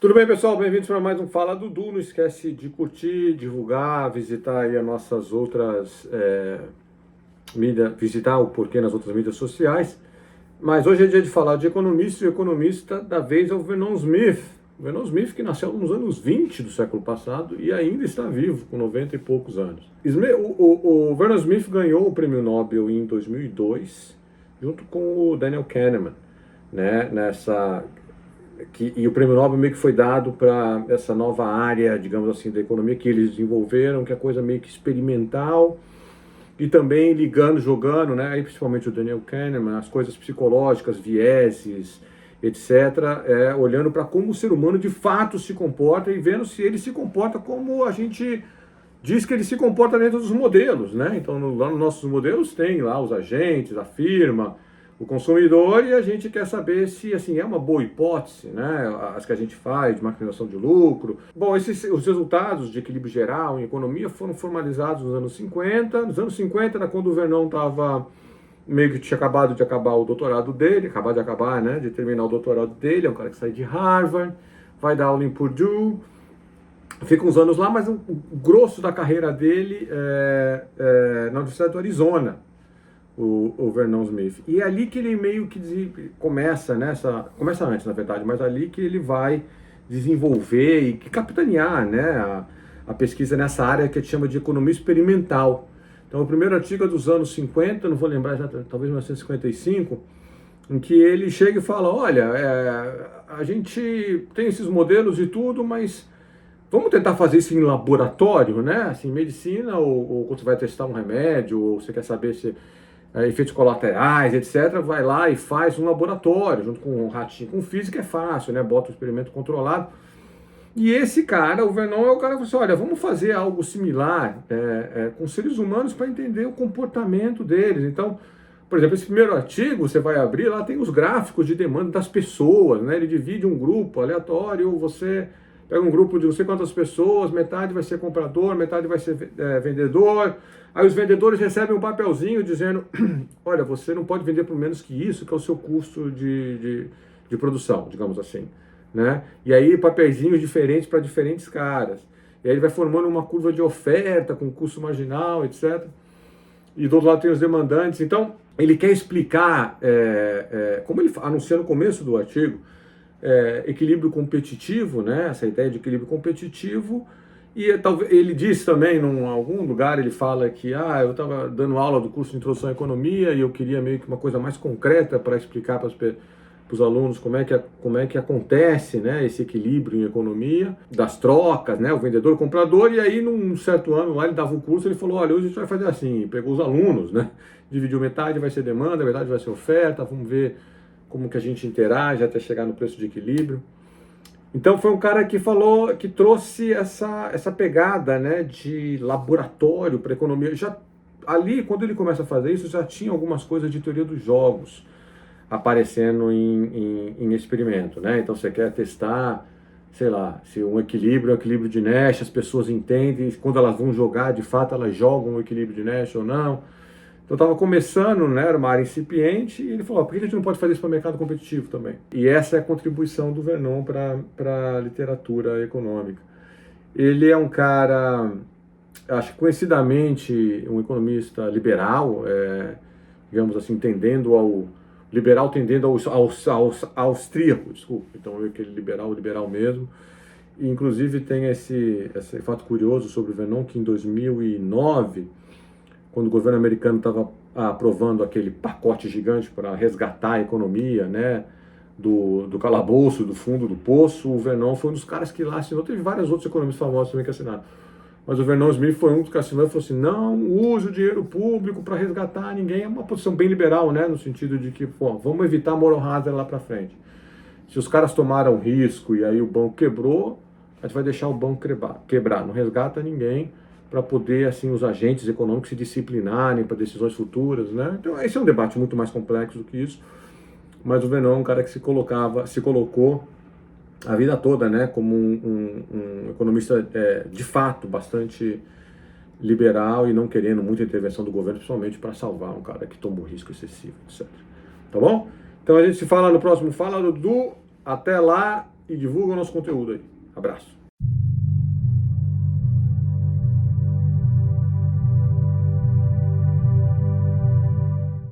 Tudo bem, pessoal? Bem-vindos para mais um Fala Dudu. Não esquece de curtir, divulgar, visitar aí as nossas outras mídias, visitar o porquê nas outras mídias sociais. Mas hoje é dia de falar de economista, e o economista da vez é o Vernon Smith. O Vernon Smith, que nasceu nos anos 20 do século passado e ainda está vivo, com 90 e poucos anos. O Vernon Smith ganhou o prêmio Nobel em 2002, junto com o Daniel Kahneman, né, e o prêmio Nobel meio que foi dado para essa nova área, digamos assim, da economia que eles desenvolveram, que é coisa meio que experimental, e também ligando, jogando, né, aí principalmente o Daniel Kahneman, as coisas psicológicas, vieses, etc., olhando para como o ser humano de fato se comporta e vendo se ele se comporta como a gente diz que ele se comporta dentro dos modelos, né? Então, lá nos nossos modelos tem lá os agentes, a firma, o consumidor, e a gente quer saber se assim é uma boa hipótese, né, as que a gente faz de maximização de lucro. Bom, os resultados de equilíbrio geral em economia foram formalizados nos anos 50. Nos anos 50 era quando o Vernon estava meio que tinha acabado de acabar o doutorado dele, né, de terminar o doutorado dele. É um cara que sai de Harvard, vai dar aula em Purdue, fica uns anos lá, mas o grosso da carreira dele é na Universidade do Arizona, o Vernon Smith. E é ali que ele meio que começa antes, na verdade, mas é ali que ele vai desenvolver e capitanear, né, a pesquisa nessa área que a gente chama de economia experimental. Então, o primeiro artigo é dos anos 50, não vou lembrar exatamente, talvez 1955, em que ele chega e fala, olha, a gente tem esses modelos e tudo, mas vamos tentar fazer isso em laboratório, né? Assim, medicina, ou quando você vai testar um remédio, ou você quer saber se efeitos colaterais, etc., vai lá e faz um laboratório, junto com um ratinho. Com física é fácil, né? Bota o experimento controlado. E esse cara, o Vernon, é o cara que falou assim, olha, vamos fazer algo similar com seres humanos para entender o comportamento deles. Então, por exemplo, esse primeiro artigo, você vai abrir, lá tem os gráficos de demanda das pessoas, né? Ele divide um grupo aleatório, você pega um grupo de não sei quantas pessoas, metade vai ser comprador, metade vai ser vendedor. Aí os vendedores recebem um papelzinho dizendo, olha, você não pode vender por menos que isso, que é o seu custo de produção, digamos assim, né? E aí papeizinhos diferentes para diferentes caras. E aí ele vai formando uma curva de oferta com custo marginal, etc. E do outro lado tem os demandantes. Então, ele quer explicar, como ele anuncia no começo do artigo, equilíbrio competitivo, né? Essa ideia de equilíbrio competitivo. E ele diz também, em algum lugar, ele fala que eu estava dando aula do curso de Introdução à Economia e eu queria meio que uma coisa mais concreta para explicar para os alunos como é que acontece, né, esse equilíbrio em economia, das trocas, né, o vendedor, o comprador. E aí, num certo ano lá, ele dava um curso, ele falou, olha, hoje a gente vai fazer assim, pegou os alunos, né, dividiu metade vai ser demanda, metade vai ser oferta, vamos ver como que a gente interage até chegar no preço de equilíbrio. Então foi um cara que falou, que trouxe essa pegada, né, de laboratório para economia. Já ali, quando ele começa a fazer isso, já tinha algumas coisas de teoria dos jogos aparecendo em experimento, né? Então você quer testar, sei lá, se um equilíbrio é um equilíbrio de Nash, as pessoas entendem, quando elas vão jogar, de fato elas jogam o equilíbrio de Nash ou não. Então estava começando, né, era uma área incipiente, e ele falou, por que a gente não pode fazer isso para o mercado competitivo também? E essa é a contribuição do Vernon para a literatura econômica. Ele é um cara, acho que conhecidamente um economista liberal, digamos assim, liberal tendendo aos austríaco, desculpa, então aquele liberal mesmo. E, inclusive tem esse fato curioso sobre o Vernon, que em 2009, quando o governo americano estava aprovando aquele pacote gigante para resgatar a economia, né, do calabouço, do fundo do poço, o Vernon foi um dos caras que lá assinou. Teve vários outros economistas famosos também que assinaram. Mas o Vernon Smith foi um dos que assinou e falou assim, não use o dinheiro público para resgatar ninguém. É uma posição bem liberal, né, no sentido de que, vamos evitar moral hazard lá para frente. Se os caras tomaram risco e aí o banco quebrou, a gente vai deixar o banco quebrar. Não resgata ninguém, para poder, assim, os agentes econômicos se disciplinarem para decisões futuras, né? Então, esse é um debate muito mais complexo do que isso, mas o Vernon é um cara que se colocou a vida toda, né, como um economista, de fato, bastante liberal e não querendo muita intervenção do governo, principalmente para salvar um cara que tomou risco excessivo, etc. Tá bom? Então, a gente se fala no próximo Fala Dudu. Até lá. e divulga o nosso conteúdo aí. Abraço.